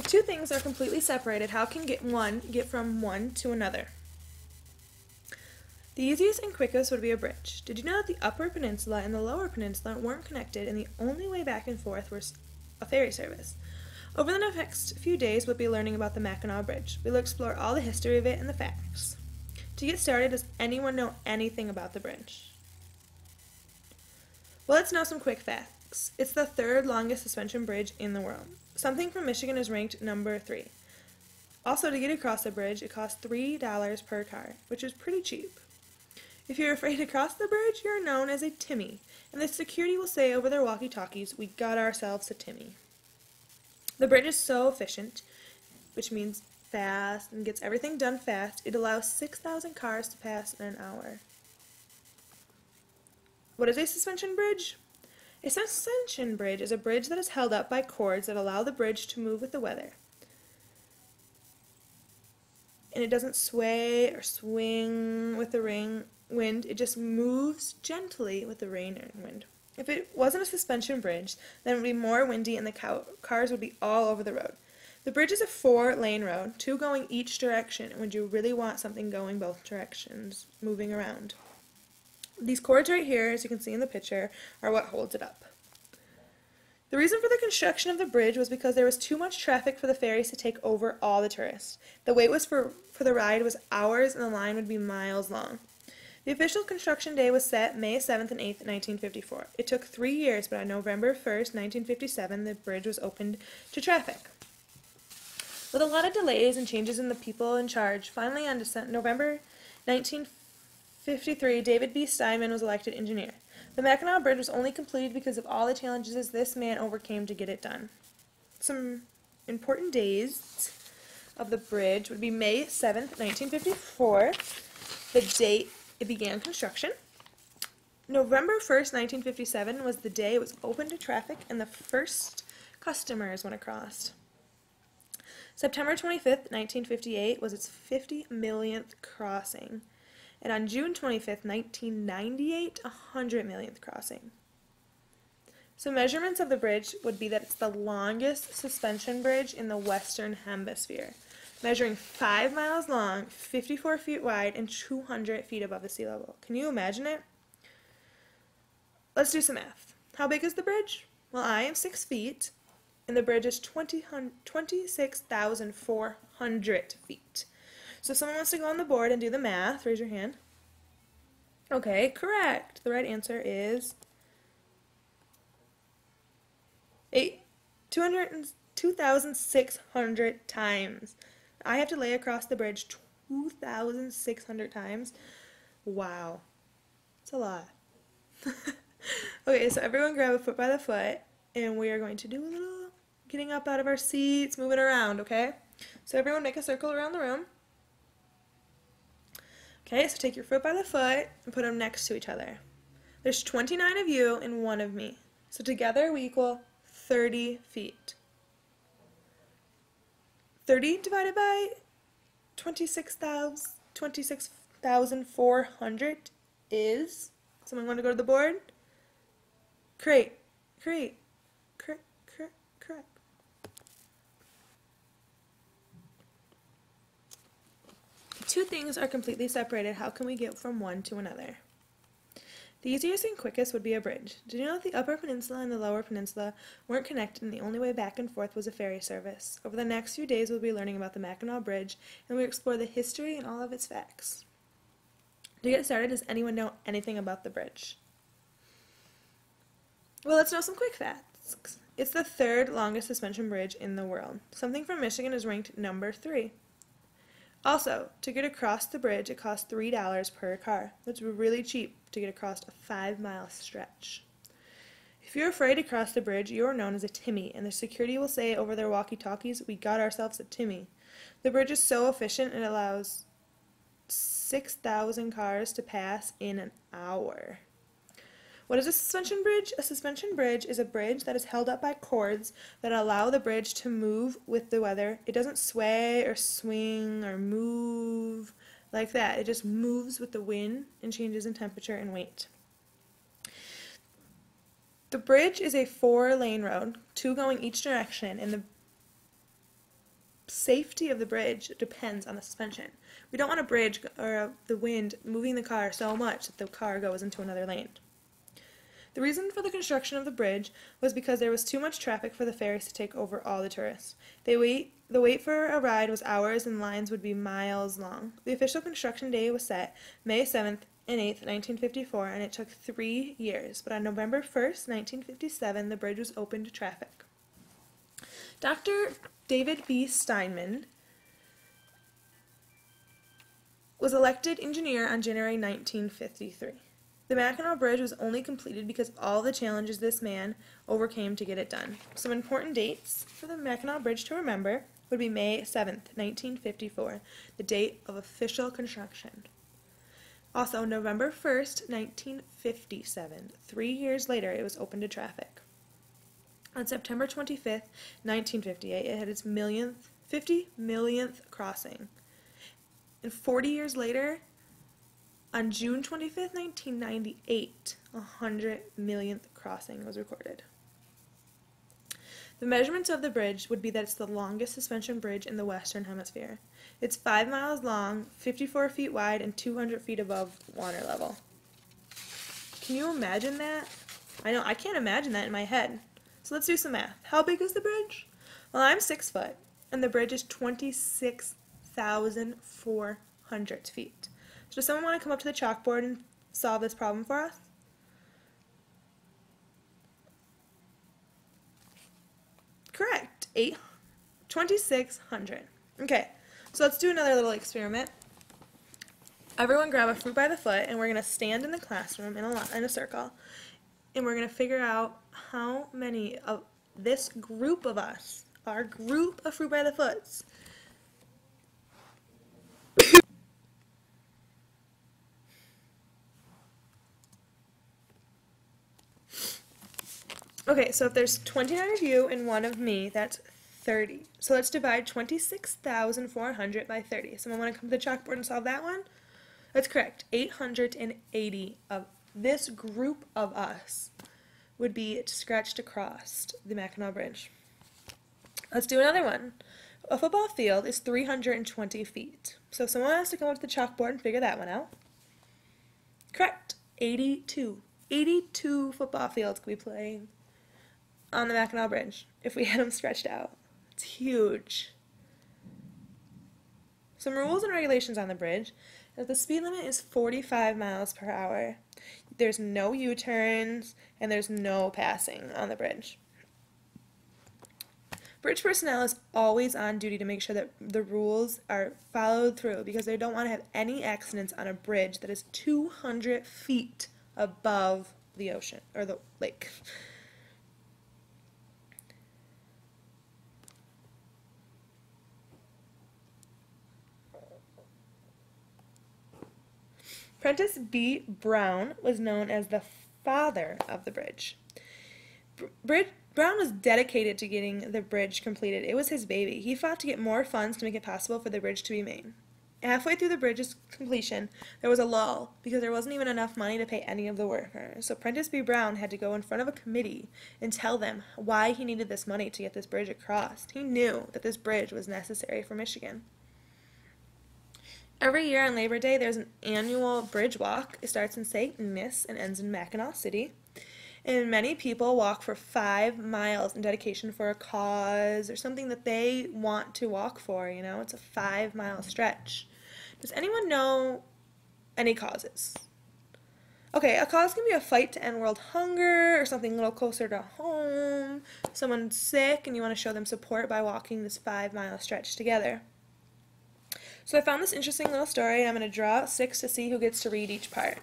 If two things are completely separated, how can one get from one to another? The easiest and quickest would be a bridge. Did you know that the Upper Peninsula and the Lower Peninsula weren't connected and the only way back and forth was a ferry service? Over the next few days, we'll be learning about the Mackinac Bridge. We'll explore all the history of it and the facts. To get started, does anyone know anything about the bridge? Well, let's know some quick facts. It's the third longest suspension bridge in the world. Something from Michigan is ranked number 3. Also, to get across the bridge, it costs $3 per car, which is pretty cheap. If you're afraid to cross the bridge, you're known as a Timmy, and the security will say over their walkie-talkies, "We got ourselves a Timmy." The bridge is so efficient, which means fast and gets everything done fast. It allows 6,000 cars to pass in an hour. What is a suspension bridge? A suspension bridge is a bridge that is held up by cords that allow the bridge to move with the weather. And it doesn't sway or swing with the wind, it just moves gently with the rain and wind. If it wasn't a suspension bridge, then it would be more windy and the cars would be all over the road. The bridge is a 4-lane road, 2 going each direction, and when you really want something going both directions, moving around. These cords right here, as you can see in the picture, are what holds it up. The reason for the construction of the bridge was because there was too much traffic for the ferries to take over all the tourists. The wait was for the ride was hours and the line would be miles long. The official construction day was set May 7th and 8th, 1954. It took 3 years, but on November 1st, 1957, the bridge was opened to traffic. With a lot of delays and changes in the people in charge, finally on November 1953, David B. Steinman was elected engineer. The Mackinac Bridge was only completed because of all the challenges this man overcame to get it done. Some important days of the bridge would be May 7th, 1954, the date it began construction. November 1st, 1957 was the day it was open to traffic and the first customers went across. September 25th, 1958 was its 50 millionth crossing. And on June 25th, 1998, 100 millionth crossing. So measurements of the bridge would be that it's the longest suspension bridge in the Western Hemisphere, measuring 5 miles long, 54 feet wide, and 200 feet above the sea level. Can you imagine it? Let's do some math. How big is the bridge? Well, I am 6 feet, and the bridge is 26,400 feet. So if someone wants to go on the board and do the math, raise your hand. Okay, correct. The right answer is 2,600 times. I have to lay across the bridge 2,600 times. Wow. That's a lot. Okay, so everyone grab a foot by the foot, and we are going to do a little getting up out of our seats, moving around, okay? So everyone make a circle around the room. Okay, so take your foot by the foot and put them next to each other. There's 29 of you and 1 of me. So together we equal 30 feet. 30 divided by 26,400 is, someone want to go to the board? Correct. Two things are completely separated. How can we get from one to another? The easiest and quickest would be a bridge. Did you know that the Upper Peninsula and the Lower Peninsula weren't connected and the only way back and forth was a ferry service? Over the next few days, we'll be learning about the Mackinac Bridge, and we'll explore the history and all of its facts. To get started, does anyone know anything about the bridge? Well, let's know some quick facts. It's the third longest suspension bridge in the world. Something from Michigan is ranked number 3. Also, to get across the bridge, it costs $3 per car. That's really cheap to get across a 5-mile stretch. If you're afraid to cross the bridge, you are known as a Timmy, and the security will say over their walkie-talkies, "We got ourselves a Timmy." The bridge is so efficient it allows 6,000 cars to pass in an hour. What is a suspension bridge? A suspension bridge is a bridge that is held up by cords that allow the bridge to move with the weather. It doesn't sway or swing or move like that. It just moves with the wind and changes in temperature and weight. The bridge is a 4-lane road, 2 going each direction, and safety of the bridge depends on the suspension. We don't want a bridge or the wind moving the car so much that the car goes into another lane. The reason for the construction of the bridge was because there was too much traffic for the ferries to take over all the tourists. The wait for a ride was hours and lines would be miles long. The official construction day was set May 7th and 8th, 1954, and it took 3 years. But on November 1st, 1957, the bridge was open to traffic. Dr. David B. Steinman was elected engineer on January 1953. The Mackinac Bridge was only completed because of all the challenges this man overcame to get it done. Some important dates for the Mackinac Bridge to remember would be May 7th, 1954, the date of official construction. Also, November 1st, 1957, 3 years later, it was open to traffic. On September 25th, 1958, it had its 50 millionth crossing. And 40 years later, on June 25th, 1998, 100 millionth crossing was recorded. The measurements of the bridge would be that it's the longest suspension bridge in the Western Hemisphere. It's 5 miles long, 54 feet wide, and 200 feet above water level. Can you imagine that? I know, I can't imagine that in my head. So let's do some math. How big is the bridge? Well, I'm 6 foot, and the bridge is 26,400 feet. So does someone want to come up to the chalkboard and solve this problem for us? Correct. 2,600. Okay, so let's do another little experiment. Everyone grab a fruit by the foot, and we're going to stand in the classroom in a circle, and we're going to figure out how many of this group of us, our group of fruit by the foots, okay, so if there's 29 of you and 1 of me, that's 30. So let's divide 26,400 by 30. Someone want to come to the chalkboard and solve that one? That's correct. 880 of this group of us would be scratched across the Mackinac Bridge. Let's do another one. A football field is 320 feet. So if someone has to come up to the chalkboard and figure that one out. Correct. 82. 82 football fields could be playing on the Mackinac Bridge if we had them stretched out. It's huge. Some rules and regulations on the bridge. The speed limit is 45 miles per hour. There's no U-turns and there's no passing on the bridge. Bridge personnel is always on duty to make sure that the rules are followed through because they don't want to have any accidents on a bridge that is 200 feet above the ocean or the lake. Prentice B. Brown was known as the father of the bridge. Brown was dedicated to getting the bridge completed. It was his baby. He fought to get more funds to make it possible for the bridge to be made. Halfway through the bridge's completion, there was a lull because there wasn't even enough money to pay any of the workers. So Prentice B. Brown had to go in front of a committee and tell them why he needed this money to get this bridge across. He knew that this bridge was necessary for Michigan. Every year on Labor Day, there's an annual bridge walk. It starts in St. Louis and ends in Mackinac City. And many people walk for 5 miles in dedication for a cause or something that they want to walk for, you know. It's a 5-mile stretch. Does anyone know any causes? Okay, a cause can be a fight to end world hunger or something a little closer to home. Someone's sick and you want to show them support by walking this 5-mile stretch together. So I found this interesting little story, and I'm going to draw 6 to see who gets to read each part.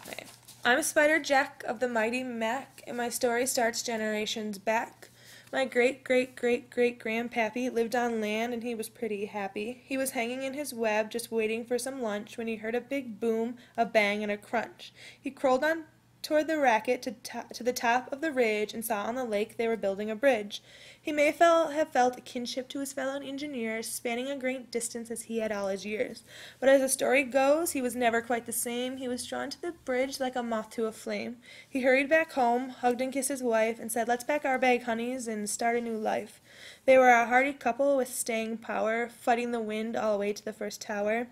Okay. I'm Spider Jack of the Mighty Mac, and my story starts generations back. My great-great-great-great-grandpappy lived on land, and he was pretty happy. He was hanging in his web, just waiting for some lunch, when he heard a big boom, a bang, and a crunch. He crawled on toward the racket to the top of the ridge and saw on the lake they were building a bridge. He may have felt a kinship to his fellow engineers, spanning a great distance as he had all his years. But as the story goes, he was never quite the same. He was drawn to the bridge like a moth to a flame. He hurried back home, hugged and kissed his wife, and said, "Let's pack our bag, honeys, and start a new life." They were a hardy couple with staying power, fighting the wind all the way to the first tower.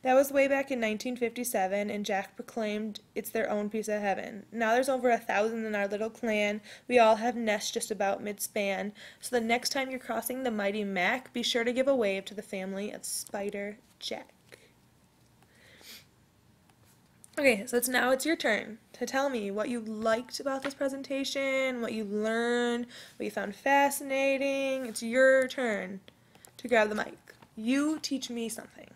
That was way back in 1957, and Jack proclaimed it's their own piece of heaven. Now there's over 1,000 in our little clan. We all have nests just about mid-span. So the next time you're crossing the mighty Mac, be sure to give a wave to the family of Spider Jack. Okay, so now it's your turn to tell me what you liked about this presentation, what you learned, what you found fascinating. It's your turn to grab the mic. You teach me something.